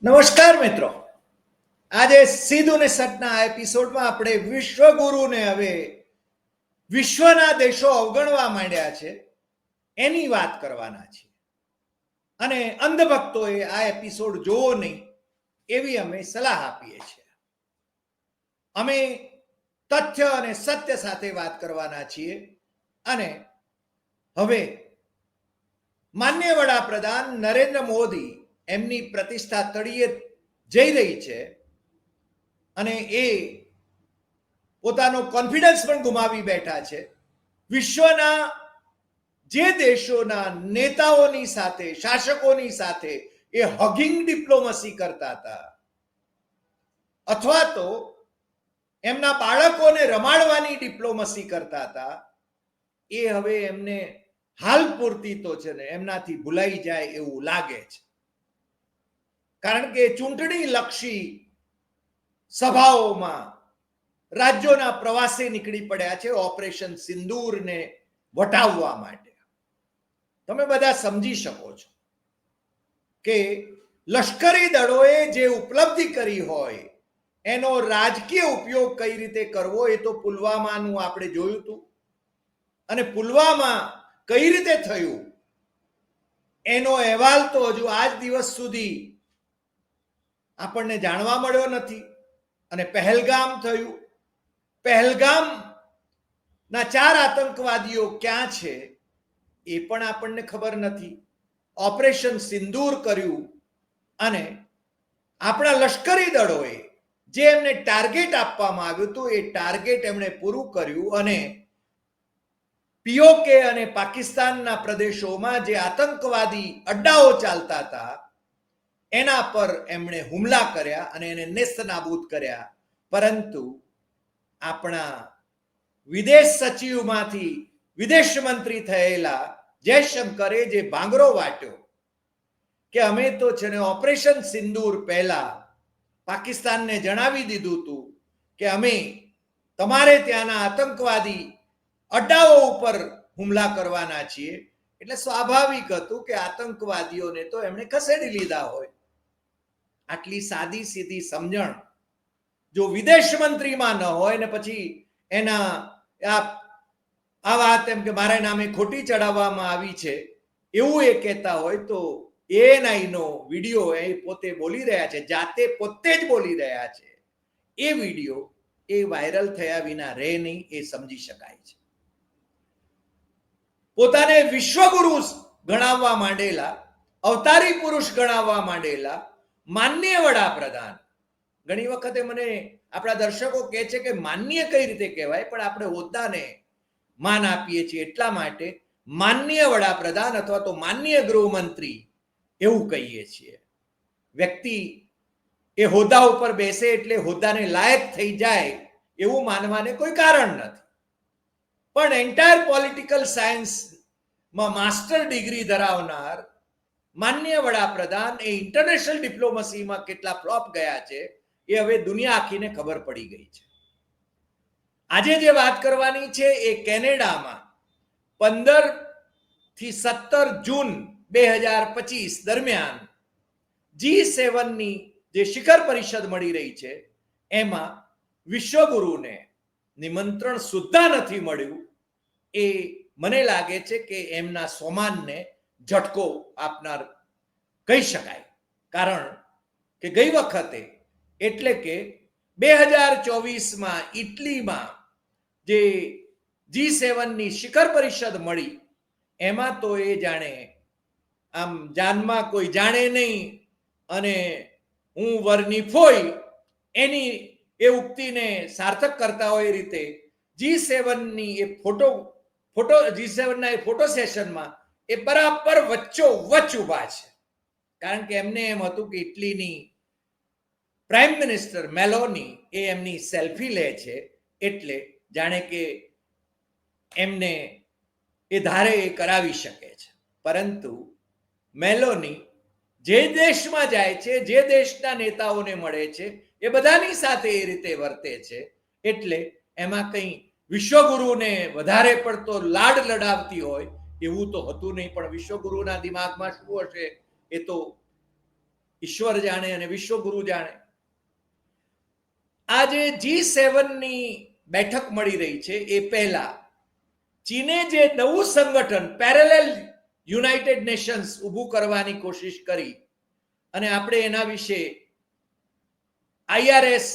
નમસ્કાર મિત્રો, આજે સીધું ને સટના એપિસોડમાં આપણે વિશ્વગુરુને હવે વિશ્વના દેશો અવગણવા માંડ્યા છે એની વાત કરવાના છે. અને અંધભક્તોએ આ એપિસોડ જોવો નહીં એવી અમે સલાહ આપીએ છીએ. અમે તથ્ય અને સત્ય સાથે વાત કરવાના છીએ. અને હવે માનનીય વડાપ્રધાન નરેન્દ્ર મોદી એમની પ્રતિષ્ઠા તળિયે જઈ રહી છે અને એ પોતાનો કોન્ફિડન્સ પણ ગુમાવી બેઠા છે. વિશ્વના જે દેશોના નેતાઓની સાથે, શાસકોની સાથે એ હગિંગ ડિપ્લોમસી કરતા હતા અથવા તો એમના બાળકોને રમાડવાની ડિપ્લોમસી કરતા હતા, એ હવે એમને હાલ પૂરતી તો છે ને એમનાથી ભૂલાઈ જાય એવું લાગે છે. કારણ કે ચૂંટણી લક્ષી સભાઓમાં રાજ્યોના પ્રવાસે નીકળી પડ્યા છે ઓપરેશન સિંદૂરને વટાવવા માટે. તમે બધા સમજી શકો છો કે લશ્કરી દળોએ જે ઉપલબ્ધિ કરી હોય એનો રાજકીય ઉપયોગ કઈ રીતે કરવો એ તો પુલવામાનું આપણે જોયું હતું. અને પુલવામા કઈ રીતે થયું એનો અહેવાલ તો હજુ આજ દિવસ સુધી આપણને જાણવા મળ્યો નથી. અને પહેલગામ થયું, પહેલગામ ના 4 આતંકવાદીઓ ક્યાં છે એ પણ આપણને ખબર નથી. ઓપરેશન સિંદૂર કર્યું અને આપણા લશ્કરી દળોએ જે એમને ટાર્ગેટ આપવામાં આવ્યું હતું એ ટાર્ગેટ એમણે પૂરું કર્યું. અને પીઓકે અને પાકિસ્તાનના પ્રદેશોમાં જે આતંકવાદી અડ્ડાઓ ચાલતા હતા એના પર એમણે હુમલા કર્યા અને એને નેસ્તનાબૂદ કર્યા. પરંતુ આપણા વિદેશ સચિવમાંથી વિદેશ મંત્રી થયેલા જયશંકરે જે ભાંગરો વાટ્યો કે અમે તો છે ને ઓપરેશન સિંદૂર પહેલા પાકિસ્તાનને જણાવી દીધું હતું કે અમે તમારે ત્યાંના આતંકવાદી અડ્ડાઓ ઉપર હુમલા કરવાના છીએ, એટલે સ્વાભાવિક હતું કે આતંકવાદીઓને તો એમણે ખસેડી લીધા હોય. આટલી સાદી સીધી સમજણ જો વિદેશ મંત્રીમાં ન હોય ને પછી એના આ વાત એમ કે મારા નામે ખોટી ચડાવવામાં આવી છે એવું એ કહેતા હોય તો એએનઆઈનો વિડીયો એ પોતે બોલી રહ્યા છે, જાતે પોતે જ બોલી રહ્યા છે. એ વિડીયો એ વાયરલ થયા વિના રહે નહીં, એ સમજી શકાય છે. પોતાને વિશ્વગુરુ ગણાવવા માંડેલા, અવતારી પુરુષ ગણાવવા માંડેલા માનનીય વડાપ્રધાન, ઘણી વખતે મને આપણા દર્શકો કહે છે કે માનનીય કઈ રીતે કહેવાય, પણ આપણે હોદ્દાને માન આપીએ છીએ એટલા માટે માનનીય વડાપ્રધાન અથવા તો માનનીય ગૃહમંત્રી એવું કહીએ છીએ. વ્યક્તિ એ હોદ્દા ઉપર બેસે એટલે હોદ્દાને લાયક થઈ જાય એવું માનવાને કોઈ કારણ નથી. પણ એન્ટાયર પોલિટિકલ સાયન્સમાં માસ્ટર ડિગ્રી ધરાવનાર માનનીય વડાપ્રધાન એ ઇન્ટરનેશનલ ડિપ્લોમસીમાં કેટલા ફ્લોપ ગયા છે એ હવે દુનિયા આખીને ખબર પડી ગઈ છે. આજે જે વાત કરવાની છે એ કેનેડામાં 15 થી 17 જૂન 2025 દરમિયાન G7 ની જે શિખર પરિષદ મળી રહી છે એમાં વિશ્વગુરુને નિમંત્રણ સુદ્ધા નથી મળ્યું. એ મને લાગે છે કે એમના સ્વમાનને ઝટકો આપનાર કહી શકાય. કારણ કે ગઈ વખતે એટલે કે 2024માં ઇટલીમાં જે G7 ની શિખર પરિષદ મળી એમાં તો એ જાણે આમ જાનમાં કોઈ જાણે નહીં અને હું વરની ફોઈ એની એ ઉક્તિને સાર્થક કરતા હોય એ રીતે G7 ની એ ફોટો G7 ના એ ફોટો સેશનમાં એ બરાબર વચ્ચોવચ્ચ ઊભા છે. કારણ કે એમને એમ હતું કે ઇટલીની પ્રાઇમ મિનિસ્ટર મેલોની એ એમની સેલ્ફી લે છે એટલે જાણે કે એમને એ ધારે એ કરાવી શકે છે. પરંતુ મેલોની જે દેશમાં જાય છે, જે દેશના નેતાઓને મળે છે એ બધાની સાથે એ રીતે વર્તે છે. એટલે એમાં કંઈ વિશ્વગુરુને વધારે પડતો લાડ લડાવતી હોય એવું તો હતું નહીં. પણ વિશ્વગુરુના દિમાગમાં શું હશે એ તો ઈશ્વર જાણે અને વિશ્વગુરુ જાણે. આજે G7ની બેઠક મળી રહી છે એ પહેલા ચીને જે નવું સંગઠન પેરેલલ યુનાઇટેડ નેશન્સ ઊભું કરવાની કોશિશ કરી અને આપણે એના વિશે IRS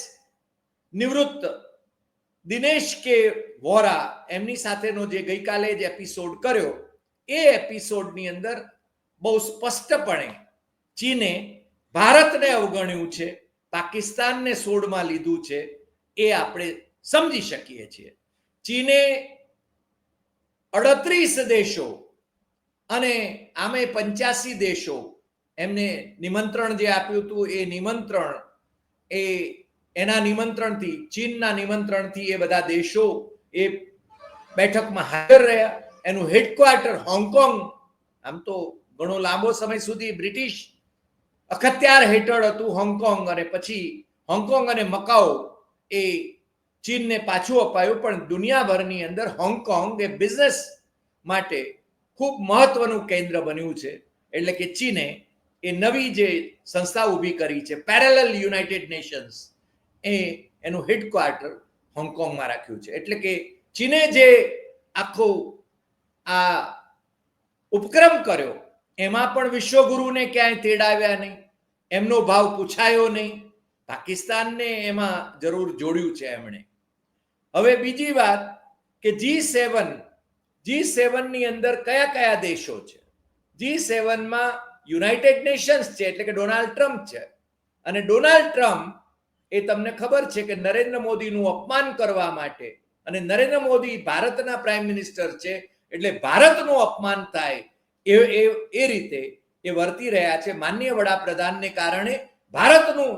નિવૃત્ત દિનેશ કે વોરા એમની સાથેનો જે ગઈકાલે જ એપિસોડ કર્યો એ એપિસોડની અંદર બહુ સ્પષ્ટપણે ચીને ભારતને અવગણ્યું છે, પાકિસ્તાનને સોડમાં લીધું છે, એ આપણે સમજી શકીએ છીએ. ચીને 38 દેશો અને આમે 85 દેશો એમને નિમંત્રણ જે આપ્યું હતું એ નિમંત્રણ એના નિમંત્રણથી, ચીનના નિમંત્રણથી એ બધા દેશો એ બેઠકમાં હાજર રહ્યા. એનું હેડક્વાર્ટર હોંગકોંગ, આમ તો ઘણો લાંબો સમય સુધી બ્રિટિશ અખત્યાર હેઠળ હતું હોંગકોંગ, અને પછી હોંગકોંગ અને મકાઉ એ ચીનને પાછું અપાયું. પણ દુનિયાભરની અંદર હોંગકોંગ એ બિઝનેસ માટે ખૂબ મહત્વનું કેન્દ્ર બન્યું છે. એટલે કે ચીને એ નવી જે સંસ્થા ઊભી કરી છે પેરેલલ યુનાઇટેડ નેશન્સ, એનું હેડક્વાર્ટર હોંગકોંગમાં રાખ્યું છે. એટલે કે ચીને જે આખો આ ઉપક્રમ કર્યો એમાં પણ વિશ્વગુરુને ક્યાંય તેડાવ્યા નહીં, એમનો ભાવ પૂછાયો નહીં, પાકિસ્તાનને એમાં જરૂર જોડ્યું છે એમણે. હવે બીજી વાત કે G7ની અંદર કયા કયા દેશો છે? G7માં યુનાઇટેડ નેશન્સ છે, એટલે કે ડોનાલ્ડ ટ્રમ્પ છે. અને ડોનાલ્ડ ટ્રમ્પ એ તમને ખબર છે કે નરેન્દ્ર મોદીનું અપમાન કરવા માટે, અને નરેન્દ્ર મોદી ભારતના પ્રાઇમ મિનિસ્ટર છે એટલે ભારતનું અપમાન થાય એ રીતે એ વર્તી રહ્યા છે. માનનીય વડાપ્રધાનને કારણે ભારતનું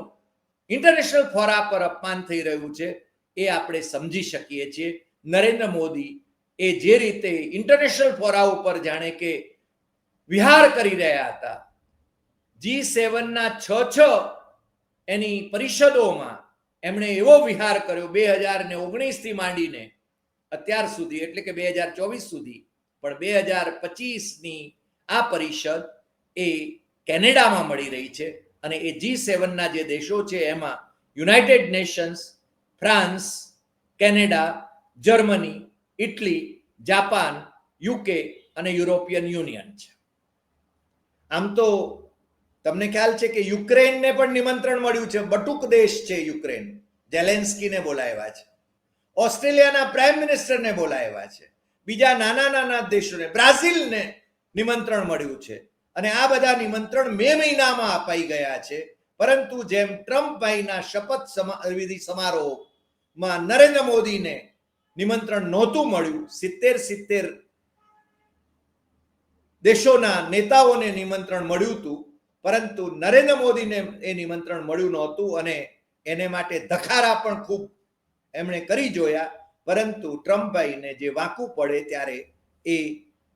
ઇન્ટરનેશનલ ફોરા પર અપમાન થઈ રહ્યું છે એ આપણે સમજી શકીએ છીએ. નરેન્દ્ર મોદી એ જે રીતે ઇન્ટરનેશનલ ફોરા ઉપર જાણે કે વિહાર કરી રહ્યા હતા, G7ના 6 એની પરિષદોમાં એમણે એવો વિહાર કર્યો 2019થી માંડીને અત્યાર સુધી, એટલે કે 2024 સુધી. પણ 2025ની આ પરિષદ એ કેનેડામાં મળી રહી છે. અને એ G7ના જે દેશો છે એમાં United Nations, France, Canada, Germany, Italy, Japan, UK અને યુરોપિયન યુનિયન છે. આમ તો તમને ખ્યાલ છે કે યુક્રેનને પણ નિમંત્રણ મળ્યું છે. બટુક દેશ છે યુક્રેન, ઝેલેન્સ્કીને બોલાવ્યા છે. ઓસ્ટ્રેલિયાના પ્રાઇમ મિનિસ્ટરને બોલાવ્યા છે. બીજા નાના દેશોને, બ્રાઝિલને નિમંત્રણ મળ્યું છે. અને આ બધા નિમંત્રણ મે મહિનામાં અપાઈ ગયા છે. પરંતુ જેમ ટ્રમ્પભાઈના શપથ વિધિ સમારોહમાં નરેન્દ્ર મોદીને નિમંત્રણ નહોતું મળ્યું, 70 દેશોના નેતાઓને નિમંત્રણ મળ્યું હતું, પરંતુ નરેન્દ્ર મોદીને એ નિમંત્રણ મળ્યું નહોતું. અને એને માટે ધખારા પણ ખૂબ એમણે કરી જોયા. પરંતુ ટ્રમ્પભાઈને જે વાંકું પડે ત્યારે એ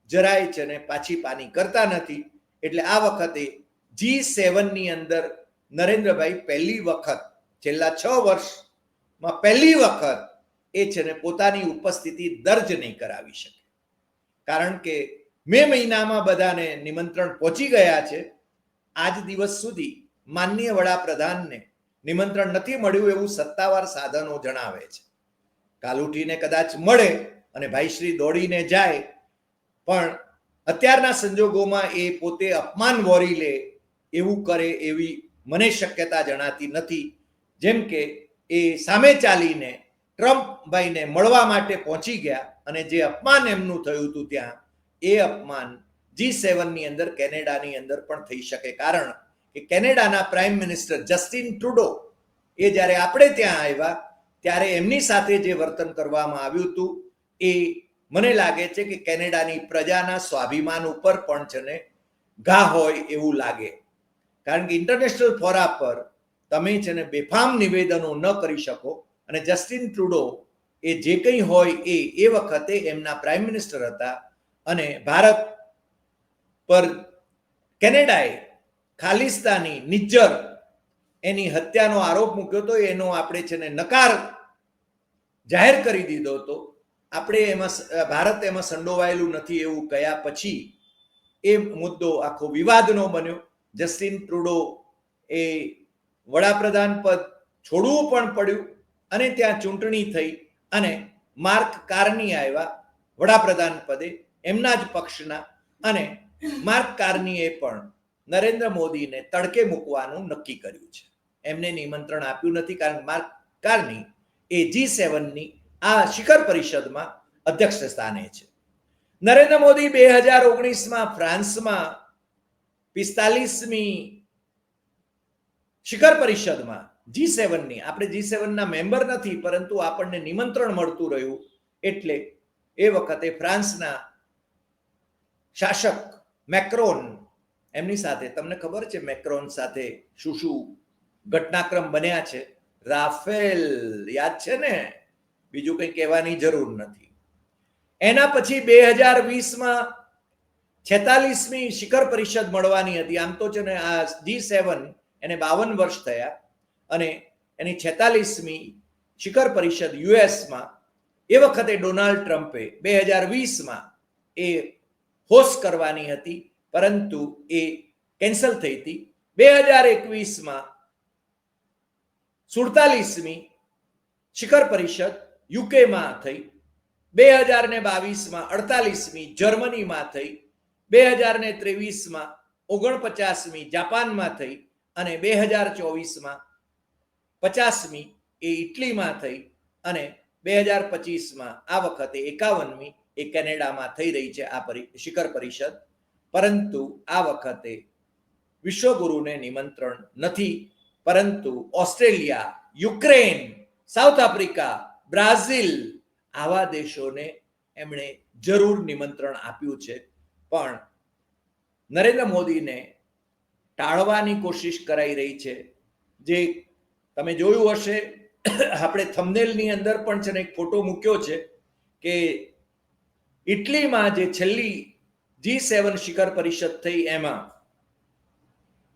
જરાય છે ને પાછી પાની કરતા નથી. એટલે આ વખતે G7ની અંદર નરેન્દ્રભાઈ પહેલી વખત, છેલ્લા 6 વર્ષમાં પહેલી વખત એ છે ને પોતાની ઉપસ્થિતિ દર્જ નહીં કરાવી શકે. કારણ કે મે મહિનામાં બધાને નિમંત્રણ પહોંચી ગયા છે. આજ દિવસ સુધી માનનીય વડાપ્રધાનને નિમંત્રણ નથી મળ્યું એવું સત્તાવાર સાધનો જણાવે છે. કાલ ઉઠીને કદાચ મળે અને ભાઈશ્રી દોડીને જાય, પણ અત્યારના સંજોગોમાં એ પોતે અપમાન વોરી લે એવું કરે એવી મને શક્યતા જણાતી નથી. જેમ કે એ સામે ચાલીને ટ્રમ્પભાઈને મળવા માટે પહોંચી ગયા અને જે અપમાન એમનું થયું હતું ત્યાં, એ અપમાન G7ની અંદર કેનેડાની અંદર પણ થઈ શકે. કારણ કે કેનેડાના પ્રાઇમ મિનિસ્ટર જસ્ટિન ટ્રુડો એ જ્યારે આપણે ત્યાં આવ્યા ત્યારે એમની સાથે જે વર્તન કરવામાં આવ્યું હતું એ મને લાગે છે કે કેનેડાની પ્રજાના સ્વાભિમાન ઉપર પણ છે ને ઘા હોય એવું લાગે. કારણ કે ઇન્ટરનેશનલ ફોરા પર તમે છે ને બેફામ નિવેદનો ન કરી શકો. અને જસ્ટિન ટ્રુડો એ જે કંઈ હોય એ વખતે એમના પ્રાઇમ મિનિસ્ટર હતા. અને ભારત પર કેનેડાએ ખાલિસ્તાની નિજ્જર એની હત્યાનો આરોપ મૂક્યો હતો. એનો આપણે છે ને નકાર જાહેર કરી દીધો હતો. આપણે એમાં ભારત એમાં સંડોવાયેલું નથી એવું કયા પછી એ મુદ્દો આખો વિવાદનો બન્યો. જસ્ટિન ટ્રુડો એ વડાપ્રધાન પદ છોડવું પણ પડ્યું અને ત્યાં ચૂંટણી થઈ અને માર્ક કાર્ની આવ્યા વડાપ્રધાન પદે, એમના જ પક્ષના. અને માર્ક કાર્નીએ પણ નરેન્દ્ર મોદીને તડકે મૂકવાનું નક્કી કર્યું છે. એમને નિમંત્રણ આપ્યું નથી, કારણ કે માર્ક કાર્ની એ G7ની આ શિખર પરિષદમાં અધ્યક્ષ સ્થાને છે. નરેન્દ્ર મોદી 2019માં ફ્રાન્સમાં 45મી શિખર પરિષદમાં G7ની, આપણે G7ના મેમ્બર નથી પરંતુ આપણને નિમંત્રણ મળતું રહ્યું, એટલે એ વખતે ફ્રાન્સના શાસક મેક્રોન, એમની સાથે તમને ખબર છે મેક્રોન સાથે શું શું ઘટનાક્રમ બન્યા છે. રાફેલ યાદ છે ને, બીજું કંઈ કહેવાની જરૂર નથી. એના પછી 2020માં 46મી શિખર પરિષદ મળવાની હતી. આમ તો છે ને આ G7 એને 52 વર્ષ થયા અને એની 46મી શિખર પરિષદ યુએસમાં એ વખતે ડોનાલ્ડ ટ્રમ્પે 2020માં એ હોસ્ટ કરવાની હતી, પરંતુ એ કેન્સલ થઈ હતી. 2021માં 47મી શિખર પરિષદ યુકેમાં થઈ, 2022માં 48મી જર્મનીમાં થઈ, 2023માં 49મી જાપાનમાં થઈ અને 2024માં 50મી એ ઇટલીમાં થઈ અને 2025માં આ વખતે 51મી એ કેનેડામાં થઈ રહી છે આ શિખર પરિષદ. પરંતુ આ વખતે વિશ્વગુરુને નિમંત્રણ નથી, પરંતુ Australia, Ukraine, south Africa, Brazil આવા દેશોને એમણે જરૂર નિમંત્રણ આપ્યું છે. પણ નરેન્દ્ર મોદીને ટાળવાની કોશિશ કરાઈ રહી છે. જે તમે જોયું હશે, આપણે થંબનેલની અંદર પણ છે ને એક ફોટો મૂક્યો છે કે ઇટલીમાં જે છેલ્લી G7 શિખર પરિષદ થઈ એમાં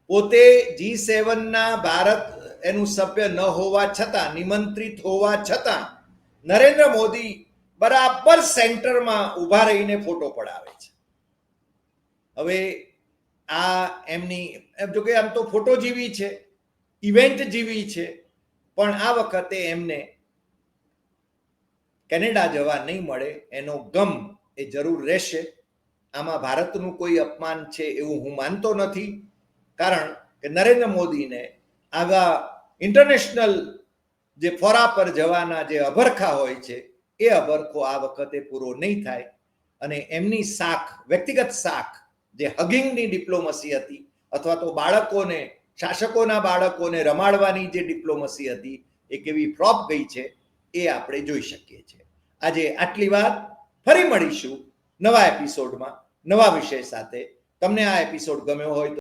પોતે G7ના ભારત એનું સભ્ય ન હોવા છતાં, નિમંત્રિત હોવા છતાં નરેન્દ્ર મોદી બરાબર સેન્ટરમાં ઊભા રહીને ફોટો પડાવે છે. હવે આ એમની જો કે આમ તો ફોટો જેવી છે, ઇવેન્ટ જેવી છે, પણ આ વખતે એમને કેનેડા જવા નહીં મળે એનો ગમ એ જરૂર રહેશે. આમાં ભારતનું કોઈ અપમાન છે એવું હું માનતો નથી, કારણ કે નરેન્દ્ર મોદીને આવા ઇન્ટરનેશનલ જે ફોરા પર જવાના જે અભરખા હોય છે એ અભરખો આ વખતે પૂરો નહીં થાય. અને એમની શાખ, વ્યક્તિગત શાખ, જે હગિંગની ડિપ્લોમસી હતી અથવા તો બાળકોને, શાસકોના બાળકોને રમાડવાની જે ડિપ્લોમસી હતી એ કેવી ફ્લોપ ગઈ છે એ આપણે જોઈ શકીએ છીએ. આજે આટલી વાત. ફરી મળીશું નવા એપિસોડમાં નવા વિષય સાથે. તમને આ એપિસોડ ગમ્યો હોય તો